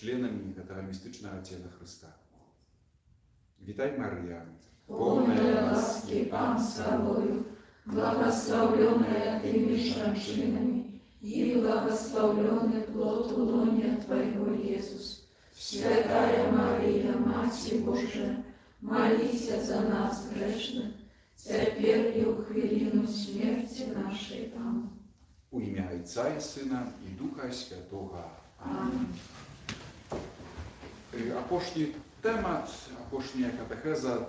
членами этого мистичного тела Христа. Витай, Мария, полная ласки, Пан с тобою, благословленная ты между женщинами, и благословленный плод лона Твоего, Иисус. Святая Мария, Матерь Божия, молись за нас грешных, теперь и в хвилину смерти нашей. Аминь. У имя Отца и Сына и Духа Святого. Аминь. Апошний темат, апошняя катехеза,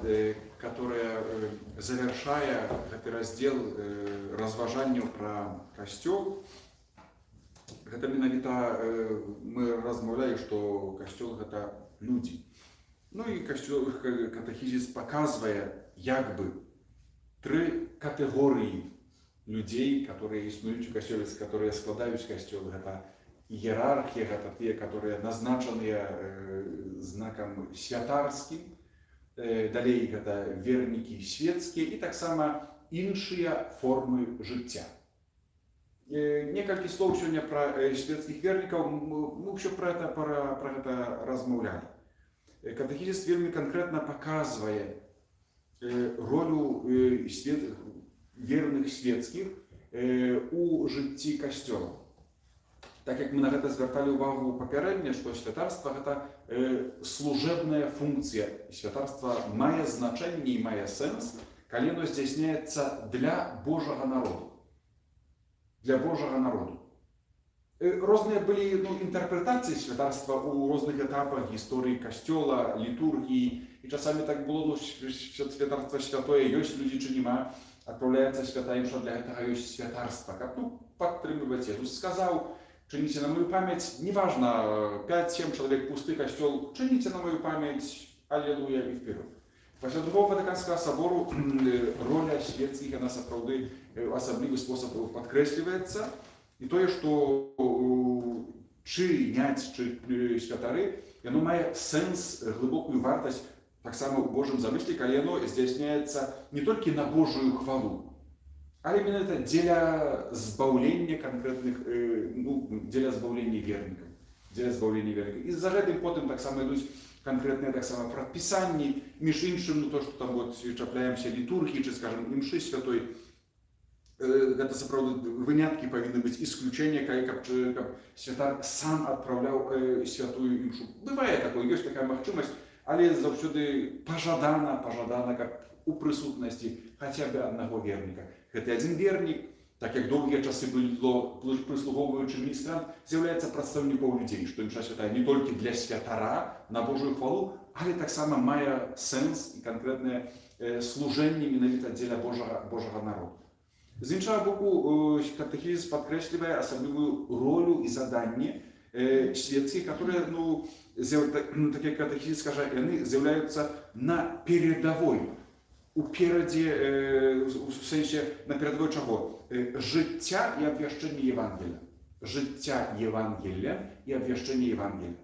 которая, завершая этот раздел разважанию про Костел, это менавіта мы размаўляем, что Костел это люди. Ну и Костел, катехизис показывает, як бы, три категории людей, которые існуюць у Костеле, которые складаюць Костел. Это иерархия, это те, которые назначены знаком святарским, далее это верники светские и так само іншыя формы жыцця. Некалькі слоў сегодня про светских верников, мы еще про это размаўлялі. Катехизис вельмі конкретно показывает роль верных светских у жыцці Костёла. Так як мы на гэта звярталі ўвагу папярэдне, што святарства гэта служебная функція. Святарства мае значэнне і мае сэнс, калі оно здзяйсняецца для Божага народу. Для Божага народу. Розныя былі інтэрпрэтацыі святарства ў розных этапах гісторыі Касцёла, літургіі, і часамі так было, святарства святое ёсць, людзі ці нема, адпраўляецца святая імша, для гэтага ёсць святарства, каб падтрымліваць. Jesús сказаў: czynicie na moją pamięć, nieważne, 5-7 człowiek pusty kościół, czynicie na moją pamięć, alleluja i wpierw. Właśnie Другого Ватиканского собору роля świeckich, она naprawdę w особливый sposób podkreśliwается. I to jest, что czyniać, czy światary, ono ma sens, głęboką wartość, tak samo w Bożym zamyśle, kiedy ono zdjęśniaется nie tylko na Bożą chwałę, ale именно это для збавления конкретных, для збавления верников. Для збавления верников. И за этим потом так само идут конкретные так само прописания, між іншим, то, что там вот чапляемся литургии, чи, скажем, имши святой, это справді винятки повинны быть, исключения, как святар сам отправлял святую имшу. Бывает такое, есть такая махчимость, але завсёды пожадана, как у присутности хотя бы одного верника. Гэты один верник, так як доўгія часы было прыслугоўваючы міністрам, з'яўляецца прадстаўніком людзей, што імша святая не толькі для святара на Божую хвалу, але таксама мае сэнс і канкрэтнае служэнне менавіта дзеля Божага народу. З іншага боку, катехізис падкрэслівае асаблівую ролю і заданне свецкіх, которые, так як катехізис скажа, яны з'яўляюцца на передавой. Упереди, в сенсі, на передовой чого? Життя і обвящення Євангелія. Життя Євангелія і обвящення Євангелія.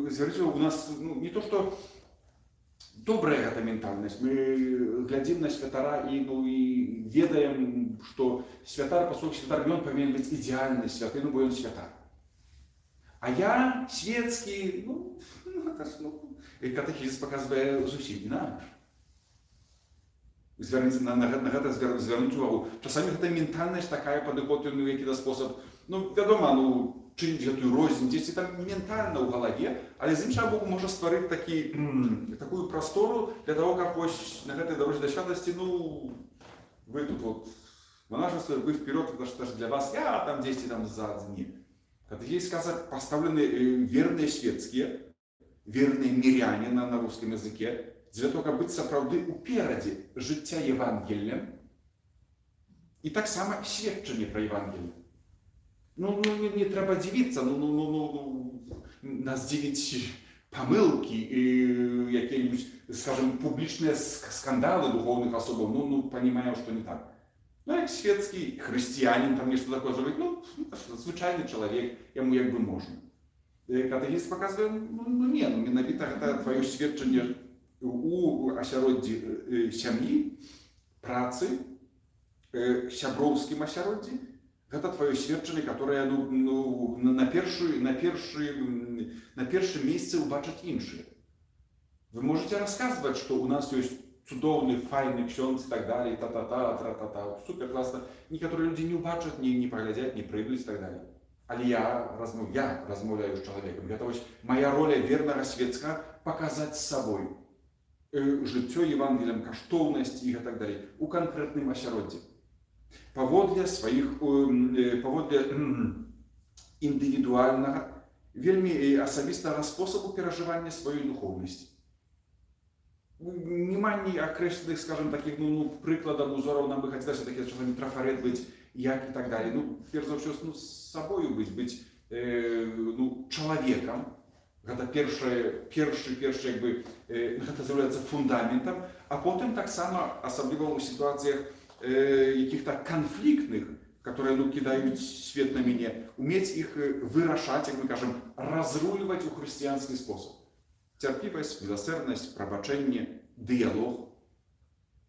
Зверните, у нас не то, что добрая эта ментальность. Мы глядим на святара и ведаем, что святар, поскольку святар, он повинен быть идеальный святый, бо он святар. А я светский, катехізис показує зовсім інакше. На гэта звернуць увагу. Часамі гэта ментальнасць такая падыход у які-то спосаб. Вядома, чыніць гэтую рознь, дзесьці там ментальна ў галаве, але з іншага боку можа стварыць такую прастору для того, каб вось на гэтай дарозе да святасці, вы тут вот монашество, вы вперед, это ж для вас, я там дзесьці там сзади. Нет. Катехізис сказать, поставлены верные светские, верные миряне на русском языке, для того, каб быць сапраўды уперадзе жыцця Євангелля і так само сведчанне пра Євангелие. Не трэба дзівіцца, нас дзівіць памылкі, якія-нибудь, скажем, публічныя скандалы духовных особаў, понимаем, что не так. Як светский христианин, там нечто такое зробить, звичайний чоловік, йому якби можна. Катехізис показує, менавіта гэта твоє свідчення у асяроддзі сям'і, працы, сяброўскім асяроддзі. Это твое сведчанне, которое на першым месте убачаць іншыя. Вы можете рассказывать, что у нас есть цудоўны, файны ksiądz и так далее, та-та-та, тра-та-та, супер классно. Некоторые люди не убачат, не проглядят, не пройдут и так далее. Але я размовляю с человеком. Это моя роля верного свецка показать с собой жыццё Евангелием, каштоўнасць и так далее у конкретным асяроддзі. Паводле індывідуальнага, вельмі асабістага способу перажывання сваёй духоўнасці. Нема ні акрэсленых, скажем, таких прыкладаў, узораў, нам бы хацелася такі часамі трафарет быць, як і так далее. Перш за ўсё, з сабою быць чалавекам. Гэта першы, якby, гэта з'яўляецца фундаментам, а потым таксама, асабліва ў сітуацыях каких-то конфликтных, которые кидают свет на меня, уметь их вырашать, как мы кажем, разруливать в христианский способ. Терпимость, милосердность, пробачение, диалог.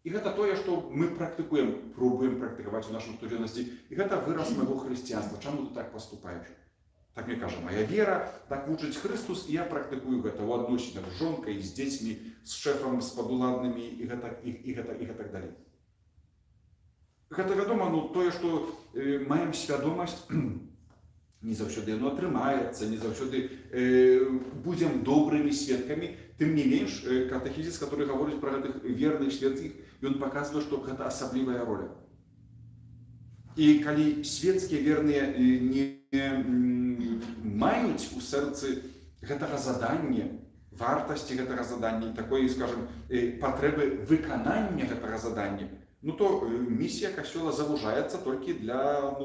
И это то, что мы практикуем, пробуем практиковать в нашей студенности. И это выраз моего христианства. Чему ты так поступаешь? Так мне кажется, моя вера, так учить Христос, и я практикую это в отношениях с жонкой, с детьми, с шефом, с подуладными, и так далее. Гэта вядома, тое, што маем свядомасць, не заўсёды яно атрымаецца, не заўсёды будзем добрымі сведкамі. Тым не менш, катэхізіс, который гаворыць пра гэтых верных свецкіх, ён паказвае, што гэта асаблівая роля. І калі свецкія верныя не маюць у сэрцы гэтага задання, вартасці гэтага задання, такой, скажем, патрэбы выканання гэтага задання, то миссия Костела завужается только для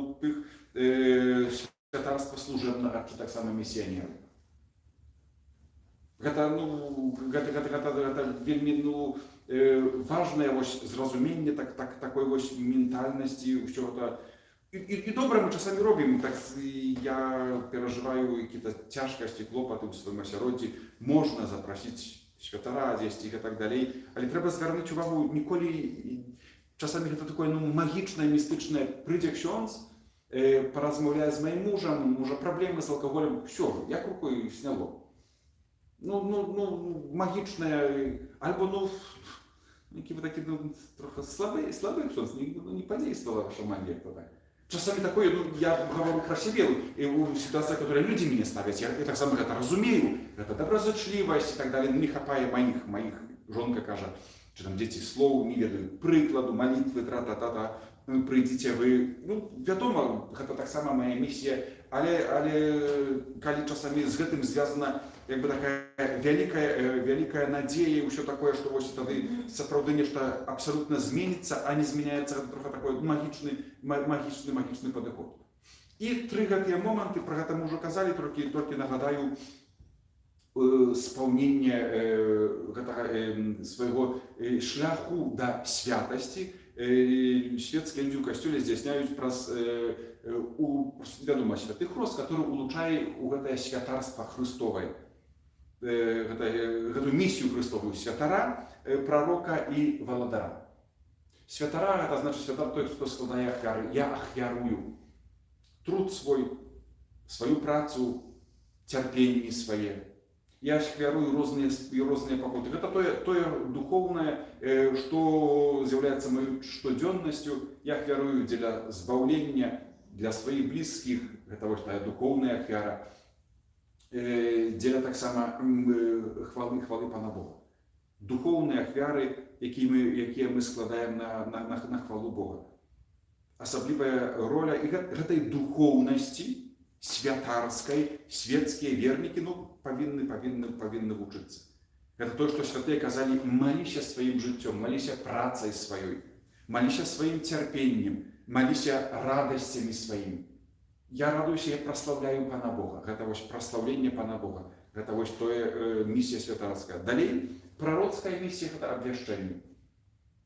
святарства служебного, чи так само миссионеров. Это вельми важное зразумение такой ментальности, чего-то. И добре мы часами робим, так я переживаю какие-то тяжкости, клопоты в своем асяроддзі, можно запросить святара здесь и так далее, але треба звернуть увагу, ніколі часами это такое магічнае, містычнае, прыйдзе ksiądz, поразмаўляе з моим мужем, уже проблемы с алкоголем, все, як рукой сняло. Магічнае, альбо, які вы такі, трохи слабый ksiądz, не подействовала ваша магия тогда. Часами такое, я говорю про себя, и в ситуациях, которые люди меня ставят, я так само это разумею, это доброзычливость и так далее, не хапая моих, жонка кажа, чи там дети слов не ведают, прикладу, молитвы, тра-та-та-та, прийдите вы, вядома, это так само моя миссия, але калі часами з гэтым звязана якби такая вялікая надзея, ўсё такое, што вось тады сапраўды нешта абсалютна зменіцца, а не змяняецца, гэта трохи такой магічны падыход. І тры гэтыя моманты, пра гэта мы ўжо казалі, толькі нагадаю, спаўненне гэтага свайго шляху да святасці. Светские люди в костеле здійсняють праз вядома святых рост, который улучшае у гэтае святарства Христовае, гэтую миссию Христовую, святара, пророка и валадара. Святара, это значит святар той, кто складае ахвяры. Я ахвярую труд свой, свою працу, терпение свое. Я ахвярую розныя пакуты. Это тое духовное, что з'яўляецца моей штодзённасцю. Я ахвярую для збаўлення, для своих близких, гэта вось тая духовная ахвяра, для таксама хвалы Пана Бога. Духовные ахвяры, якія мы складаем на хвалу Бога. Асаблівая роля і гэтай духоўнасці святарской, светские верники, повинны учиться. Это то, что святые казали: молися своим життем, молися працей своей, молися своим терпением, молися радостями своими. Я радуюсь, я прославляю Пана Бога. Это вот прославление Пана Бога. Это вот миссия святарская. Далее, пророцкая миссия – это обвяшчение.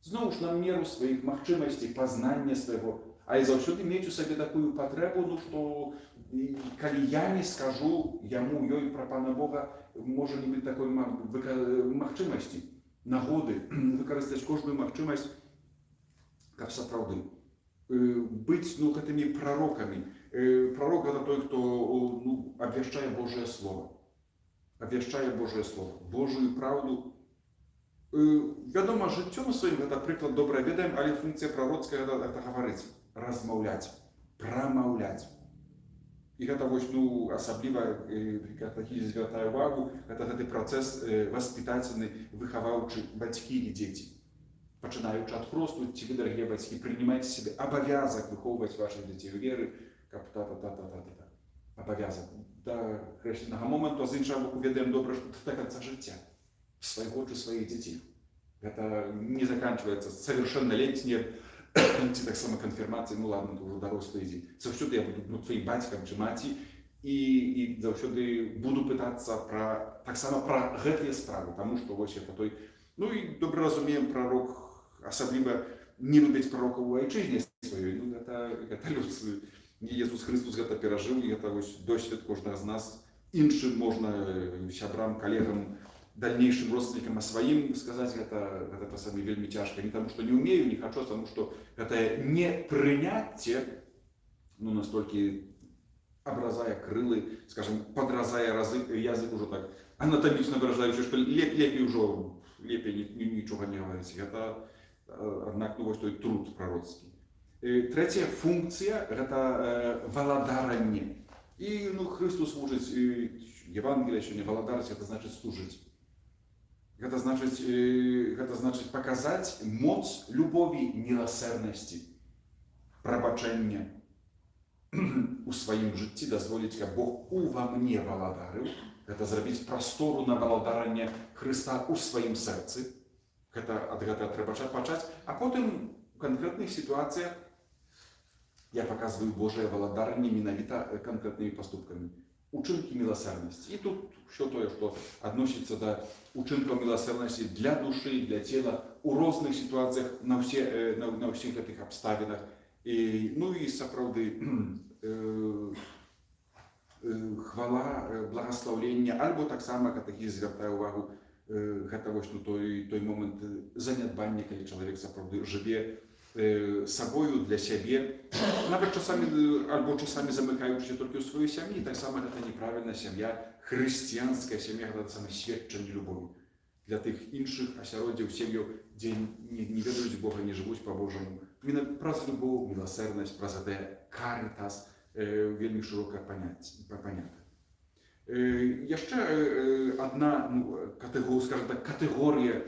Знову ж на меру своих махчимостей, познания своего. А і заўсёды мець у сабе такую патрэбу, што калі я не скажу ёй пра Пана Бога, можа не быць такой магчымасці, нагоды выкарыстаць кожную магчымасць, каб сапраўды быть этими пророками. Пророк это той, кто обвещает Божье Слово. Обвещает Божье Слово, Божию правду. Wiadomo, życiem swoim to przykład dobre wiedem, ale funkcja prorocka to mówić, rozmawiać, pramawlać. I to właśnie особливо, jak taki zwracają uwagę, to ten proces воспитательный, wychowawczy батьки i dzieci. Poczynając od prostu, ci wy, drogie батьки, принимайте себе обовязок wychowywać waszych dzieci w wiery, обовязок. До хрещеного моменту, а з іншого боку, ведемо добре, що до конца життя. Своего чи своих детей. Это не заканчивается совершеннолетним, так само конфирмацией, ну ладно, ты уже дорослый иди. Завсюди я буду твоим батьком чи маті, і завсюди буду питатися так само про гэтые справи, тому що ось это той, і добре розуміємо, пророк, особливо не любить пророка у вайчизні своєї, это людство. Ісус Христос это пережив, і это ось досвід кожного з нас. Іншим можна, сябрам, колегам, дальнейшим родственникам, а своим сказать, это самое вельми тяжко. Не потому, что не умею, не хочу, а потому, что это не принятие, настолько образая крылы, скажем, подразая язык уже так, анатомично выражающий, что лепей ничего не говорить. Это, однако, вот той труд пророцкий. Третья функция – это володарение. И, Христос служит, Евангелие еще не володарить, это значит служить. Это значит показать моц любови, милосердности, пробачения у своим житті, дозволить, как Бог во мне володарил. Это зробить простору на володарение Христа у своим сердце. Это треба почать. А потом в конкретных ситуациях я показываю Божие володарение менавіта конкретными поступками. Учинки милосердности. И тут все то, что относится до учинков милосердности для души, для тела, у разных ситуациях, на всех этих обставинах. И соправды хвала, благословление, або так само, как таки звертаю увагу, это той момент занедбання, коли чоловік соправды живе собою для себе, nawet czasami zamykają się tylko w swojej семьи, tak samo это неправильная семья, христианская семья, это саме świadczenie любови. Для тих інших осяроддів, сім'їв, де не ведуть Бога, не живуть по-божому. Именно про любов, милосердность, про це каритас, вельми широко понятно. Ще одна категорія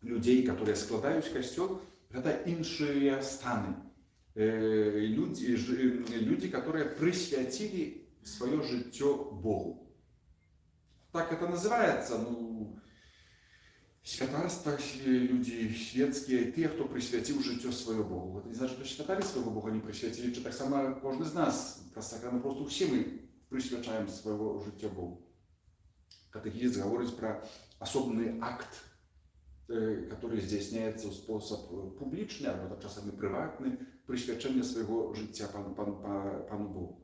людей, которые складають костел, это іншие станы. Люди, которые присвятили свое життя Богу. Так это называется, святарство, люди светские, те, кто присвятил життя свое Богу. Это не значит, что святари своего Бога не присвятили, что так само каждый из нас, просто все мы присвячаем своего життя Богу. Катехизис говорит про особенный акт, который здійсняється в спосіб публічний, або часами приватний, присвячення свого життя Пану Богу.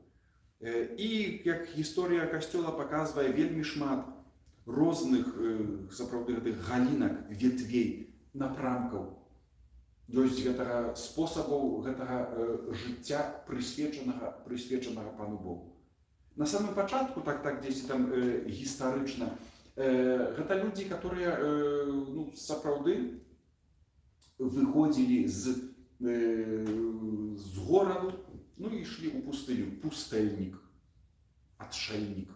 І, як історія Костьола показує, вельми шмат різних, справді, галінок, ветвей, напрамків, тобто способів життя, присвяченого Пану Богу. На самому початку, так десь там історично, это люди, которые, справді, выходили с города, и шли у пустыню. Пустельник, отшельник,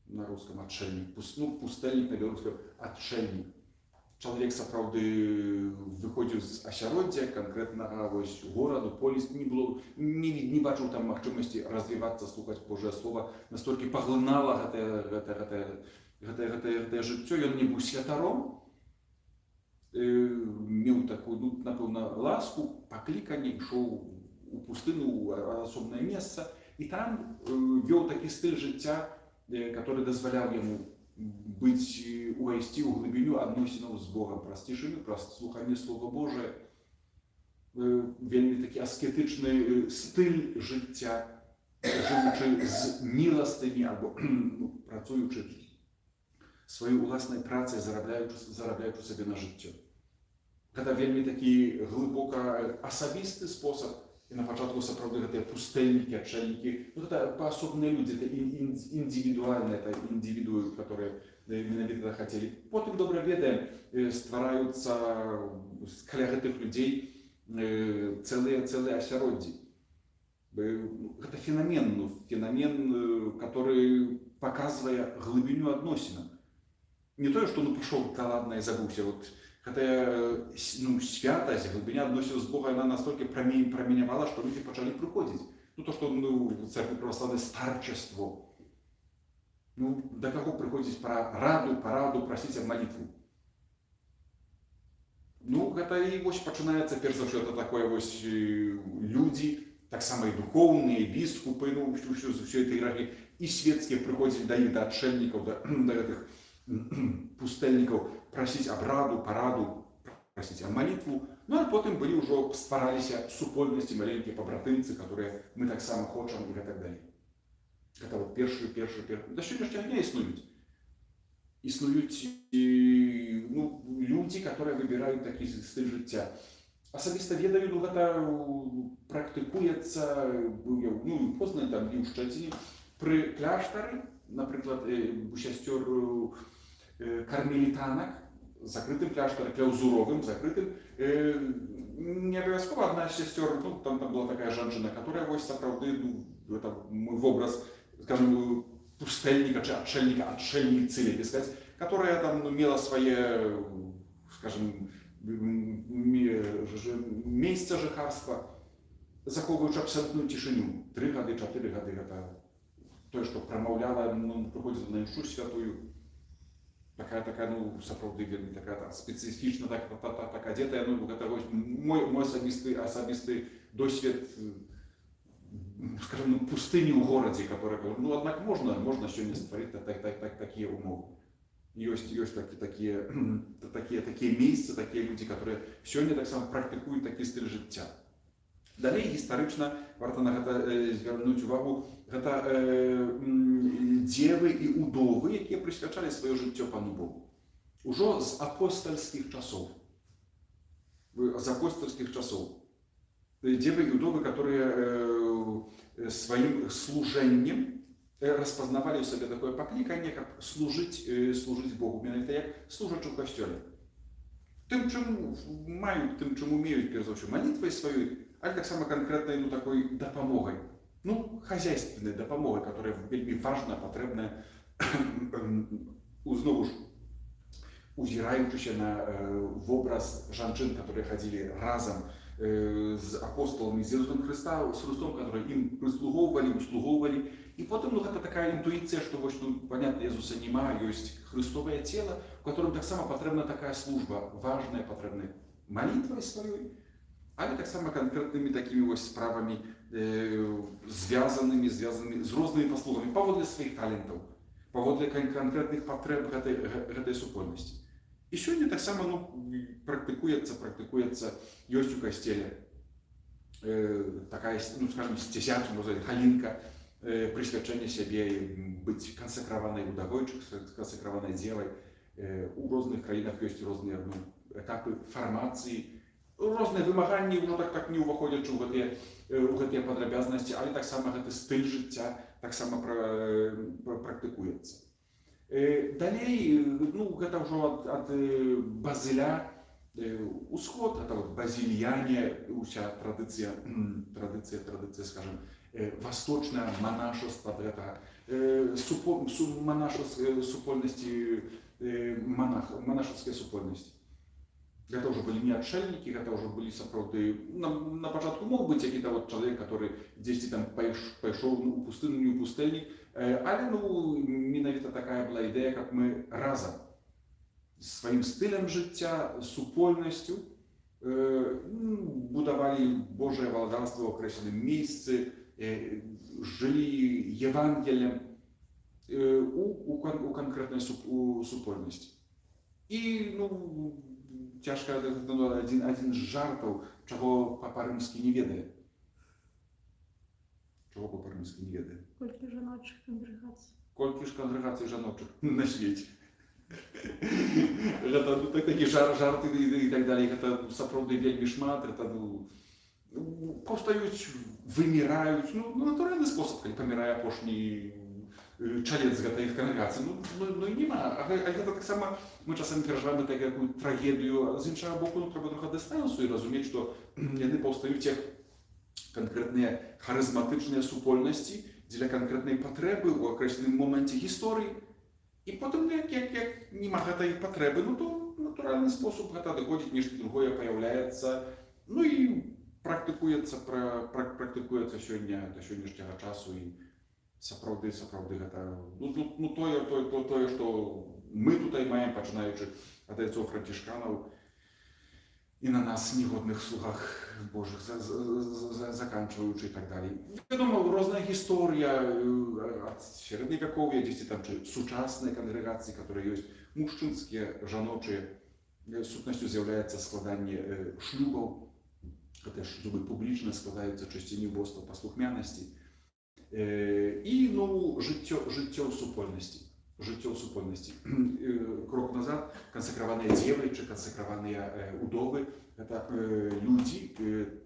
на русском отшельник, пустельник на белорусском отшельник. Человек, справді, виходив з осяроддя, конкретно ось городу, поліс, не бачив там можливості розвиватися, слухати Божє Слово, настільки поглинало це життя, він не був святаром, мав таку, напевно, ласку, покликання, йшов у пустину, у особне місце, і там вів такий стиль життя, який дозволяв йому увійти у глибину відносин з Богом, про стишину, про слухання Слова Божого, вельми такий аскетичний стиль життя, живучи з милостині або працюючи своєю власною працею, заробляючи собі на життя. Гэта вельмі такі глыбока асабісты спосаб. І на пачатку сапраўды гэтыя пустэльнікі, адчальнікі, ну, гэта паасобныя людзі, это індывідуальныя, это індывідуы, которые менавіта хацелі. Потым, добра ведаем, ствараюцца каля гэтых людзей цэлыя асяроддзі. Гэта феномен, который показывае глыбіню адносінаў. Не тое, што пішоў, да ладна, і забыўся. Гэтая святасць, глыбіня адносінаў з Бога, яна настолькі праменявала, што людзі пачалі прыходзіць. То, што в церкві праваслаўнай старчество. Да каго прыходзіць пра раду, параду, прасіць аб малітву? Гэта і вось пачынаецца, перш за ўсё, это такое вось людзі, таксама і духоўныя, і біскупы, ўсё это ірагі, і светскія прыходзілі да іх, да адчальнікаў, да гэтых пустэльнікаў, прасіць аб раду, параду, прасіць аб малітву. А потым былі ўжо ствараліся супольнасці, маленькія пабратымцы, которые мы таксама хочам і гэтак далей. Гэта вот першыя. Да сённяшняга дня існуюць. Існуюць людзі, которые выбіраюць такі стыль жыцця. Асабіста ведаю, гэта практыкуецца, позна там і ў Шчэціне, пры кляштары, напрыклад, у сясцёр кармелітанак, закрытым кляштарам, кляўзуровым, закрытым. Не абавязкова адна з сясцёр, там была такая жанчына, которая вось сапраўды, это мой вобраз, скажем, пустэльніка чи адчальніцы, лепей сказаць, которая там мела свае, скажем, месца жыхарства, захоўваючы абсалютную цішыню. 3 гады, 4 гады гэта тое, што прамаўляла, прыходзіць на імшу святую. Такая, сапраўды вельмі такая спецыфічна так адзетая. Гэта мой асабісты досвед, скажем, пустыні ў горадзе, которая, аднак можна сёння стварыць такія умовы. Ёсць такія месцы, такія людзі, которые сёння таксама практыкуюць такі стыль жыцця. Далей гістарычна варта на гэта звярнуць увагу, гэта дзевы і удовы, якія прысвячалі сваё жыццё Пану Богу. Ужо з апостальскіх часоў. Дзевы і удовы, которые сваім служэннем распазнавалі ў сабе такое пакліканне, каб служыць Богу, менавіта як служачы ў касцёле. Тым, чым маюць, тым, чым умеюць, перш за ўсё, малітвай сваёй, але таксама канкрэтнай такой дапамогай, хозяйственнай дапамогай, которая вельмі важна, патрэбная, зноў ж, узіраючыся на вобраз жанчын, которые хадзілі разам з апостолами, з Ісусом Христом, которые ім услугоўвалі. І потым гэта такая інтуіцыя, што вось понятно, Ісуса нема, ёсць Христовае цела, у которым таксама патрэбна такая служба, важная, патрэбная малітвай сваёй, але таксама канкрэтнымі такімі вось справамі, звязанымі з рознымі паслугамі, паводле сваіх талентаў, паводле канкрэтных патрэб гэтай супольнасці. І сёння таксама практыкуецца, ёсць у касцеле такая, скажем, сцясячка, галінка, прысвячэнне сябе, быць кансакраванай удавой, кансакраванай дзевай. У розных краінах ёсць розныя этапы фармацыі, розныя вымаганні, ўжо так не ўваходзячы ў гэтыя падрабязнасці, але таксама гэты стыль жыцця таксама практыкуецца. Далей, гэта ўжо ад Базыля усход, это базільяне, уся традыцыя, скажем, восточнае монашество, супольнасці, монашескай супольнасці. Гэта ўжо былі не адчальнікі, гэта ўжо былі сапраўды, на пачатку мог быць які-то чалавек, который дзесьці там пайшоў у пустыню, не ў пустэльнік, але менавіта такая была ідэя, каб мы разам сваім стылем жыцця, супольнасцю будавалі Божае валадарства ў акрэсленым месцы, жылі Евангеліем у канкрэтнай супольнасці. І, цяжка, адзін з жартаў, чаго Папа Рымскі не ведае. Чаго Папа Рымскі не ведае? Колькі жаночых кангрэгацый. Колькі ж кангрэгацый жаночых на свеце. Гэта ну, такі жарты і так далей, гэта сапраўды вельмі шмат, гэта паўстаюць, выміраюць, натуральны спосаб, калі памірае апошні чалец гэтай кангрэгацыі, і няма. А гэта таксама мы часамі перажываем такую трагедыю, з іншага боку, трэба трохи дыстанцыю і разумець, што яны паўстаюць як канкрэтныя харызматычныя супольнасці дзеля канкрэтнай патрэбы ў акрэсленым моменце гісторыі. І потым, як няма гэтай патрэбы, то натуральны спосаб гэта адыходзіць, нешта другое паяўляецца, і практыкуецца сёння да сённяшняга часу і сапраўды гэта тое, што мы тутай маем, пачынаючы ад айцоў францішканаў і на нас негодных слугах Божых заканчваючы і так далей. Вядома, розная гісторыя ад сярэдневякоўя, дзесьці там чы сучасныя кангрэгацыі, которые ёсць мужчынскія, жаночыя. Сутнасцю з'яўляецца складанне шлюбаў. Гэтыя шлюбы публічна складаюцца часцей убоства паслухмянасці. І жыццё ў супольнасці. Крок назад, кансакраваныя дзевы чи кансакраваныя удовы, гэта людзі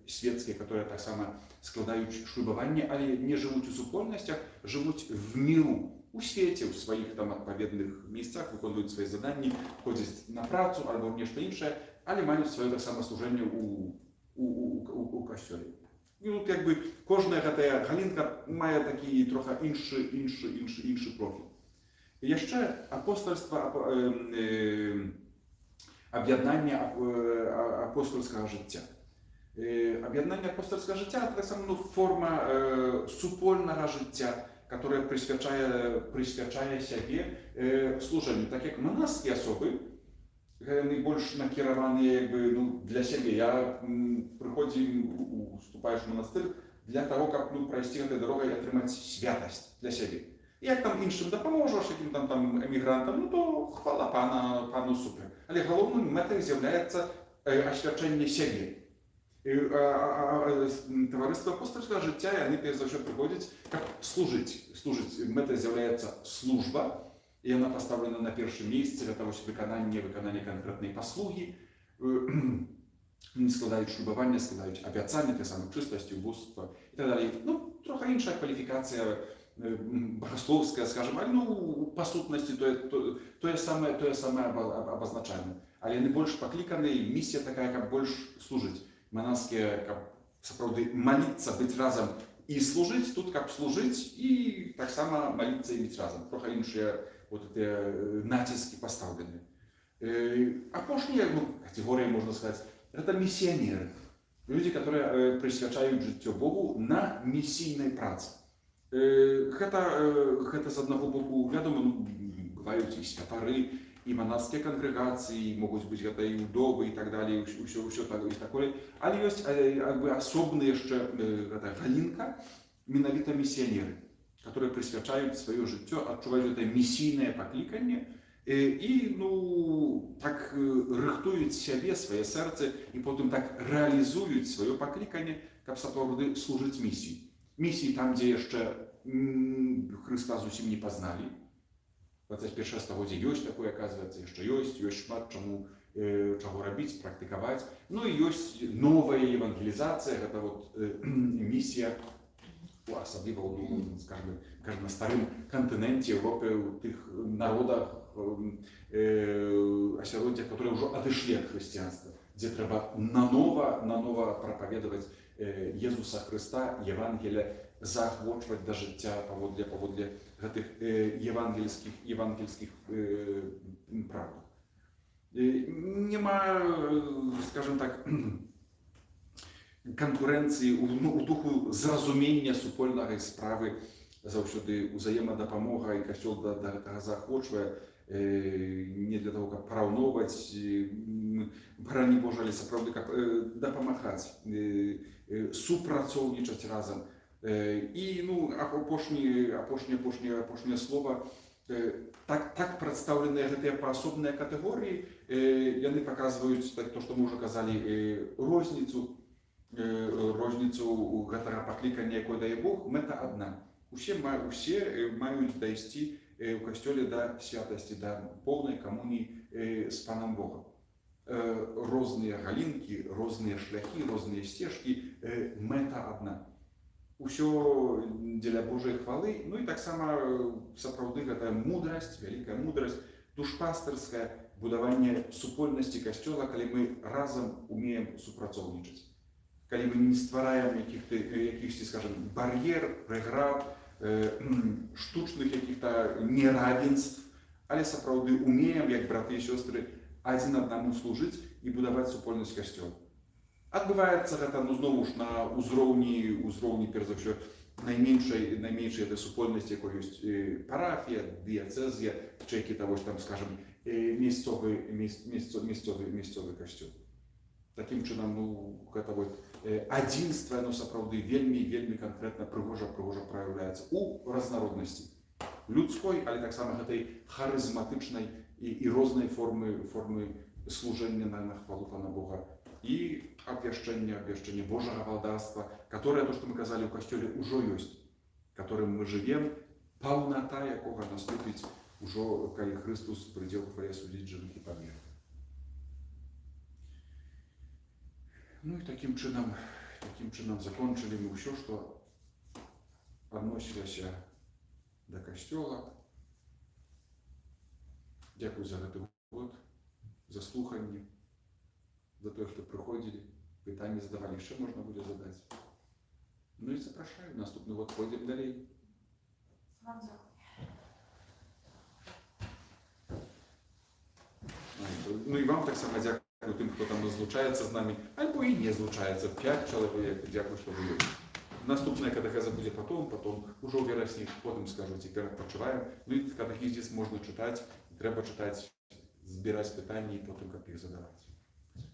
светскія, которые таксама складаюць шлюбаванне, але не жывуць у супольнасцях, жывуць в міру, у свеце, у сваіх там адпаведных месцах, выконваюць свае заданні, ходзяць на працу альбо нешта іншае, але маюць сваё таксама служэнне у касцёле. І тут кожная гэтая галінка мае такі трохи іншы профіль. Яшчэ апостольства, аб'яднанне апостольскага жыцця. Аб'яднанне апостольскага жыцця – это таксама форма супольнага жыцця, которая прысвячае сябе служэнню. Так як манаскія асобы, яны больш накіраваныя для сябе. Уступаеш в монастыр для того, каб прайсці гэтай дарогай і атрымаць святасць для сябе. Як там іншым дапаможаш, якім там эмігрантам, то хвала пану супер. Але галоўным мэтай з'яўляецца асвячэнне сябе. Таварыства апостольскага жыцця, яны перш за ўсё прыходзяць, каб служыць. Мэтай з'яўляецца служба, і яна пастаўлена на першым месцы, гэта выкананне канкрэтнай паслугі. Складаюць шлюбаванне, складаюць абяцанне, тыя самыя чыстасці, убоства і так далей. Трохи інша кваліфікацыя богословская, скажем, але па сутнасці тое самае абазначальна. Але яны больш пакліканы, місія такая, каб больш служыць. Манаскія, каб сапраўды маліцца, быць разам і служыць, тут каб служыць і таксама маліцца і быць разам. Трохи іншыя націскі пастаўлены. Апошняя катэгорыя, можна сказаць, это миссионеры. Люди, которые присвячают жыццё Богу на миссійнай працы. Гэта з аднаго боку, вядома, бываюць і святары, і манаскія кангрэгацыі, могуць быць гэта і удовы і так далей, ўсё такое. Але ёсць асобны яшчэ галінка, менавіта миссионеры, которые присвячают сваё жыццё, адчуваюць гэта миссійнае пакліканне, і так рыхтуюць сябе, свае сэрцы, і потым так рэалізуюць сваё пакліканне, каб сапраўды служыць місіі. Місіі там, дзе яшчэ Хрыста зусім не пазналі. В 21 стагоддзе ёсць такое, аказваецца, яшчэ ёсць шмат чаго рабіць, практыкаваць. І ёсць новая евангелізацыя, гэта місія, асабліва скажем, на старым кантыненце Европы, у тых народах, асяроддзях, которые ўжо адышлі ад хрысціянства, дзе трэба нанова прапаведаваць Езуса Хрыста, Евангелія, заахвочваць да жыцця паводле гэтых евангельскіх правд. Нема, скажем так, канкурэнцыі у духу зразумення супольнай справы, заўсёды ўзаемадапамога, і касцёл да гэтага заахвочвае, не для того, каб параўноўваць, барані Божа, але сапраўды каб дапамагаць, супрацоўнічаць разам. І апошняе слова, так прадстаўленыя гэтыя паасобныя катэгорыі, яны паказваюць то, што мы ўжо казалі, розніцу гэтага паклікання, якое дае Бог. Мэта адна. Усе маюць дайсці у касцёле да святасці, да поўнай камуніі з панам Богам. Розныя галінкі, розныя шляхі, розныя сцежкі, мэта адна. Усё дзеля Божай хвалы, ну і таксама сапраўды гэта мудрасць, вялікая мудрасць, душпастырская, будаванне супольнасці касцёла, калі мы разам умеем супрацоўнічаць. Калі мы не ствараем якіхсьці, скажем, бар'ер, преград, штучных якіх-то неравенств, але сапраўды умеем, як браты і сёстры, адзін аднаму служыць і будаваць супольнасць касцёла. Адбываецца гэта, ну, зноў ж на ўзроўні, перш за ўсё, найменшай этой супольнасці, якой ёсць парафія, дыяцэзія, чи які-то, вось там, скажем, мясцовы касцёл. Такім чынам, ну, гэта вот адзінства, оно сапраўды вельмі канкрэтна прыгожа праяўляецца у разнароднасці людской, але таксама гэтай харызматычнай і рознай формы служэння на хвалу Пана Бога і абвяшчэння Божага владарства, которое, то, што мы казалі, у касцёле ўжо ёсць, которым мы жывем, паўната якога наступіць ужо, калі Христос прыйдзе ў хвале судзіць жывых і памерлых. Ну і такім чынам закончылі мы ўсё, што адносілася да касцёла. Дзякуй за гэты год, за слуханне, за тое, што прыходзілі, пытанні задавалі, яшчэ можна будзе задаць. Ну і запрашаю, наступны год пойдзем далей. Ну і вам таксама дзякую тым, хто там злучаецца з намі, альбо і не злучаецца, 5 чалавек, дзякуй, што вы ёсць. Наступная катэхеза будзе потом, ужо ў верасні, потым скажу, цяпер адпачываем. Ну і катэхізіс можна чытаць, трэба чытаць, збіраць пытанні і потым каб іх задаваць.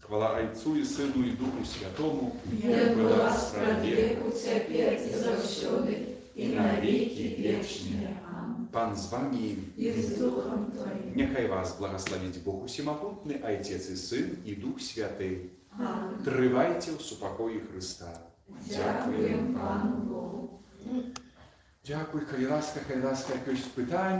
Хвала Айцу і Сыну і Духу Святому, як была спрадвеку, цяпер і заўсёды, і на векі вечныя. Амін. Пан з вамі І з Духом Твоїм. Няхай вас благословить Бог Усемагутны, Отец і Сын і Дух Святий. Амін. Трывайце ў супакоі Христа. Дякуємо Пану Богу. Дякую, калі ласка, якось питання.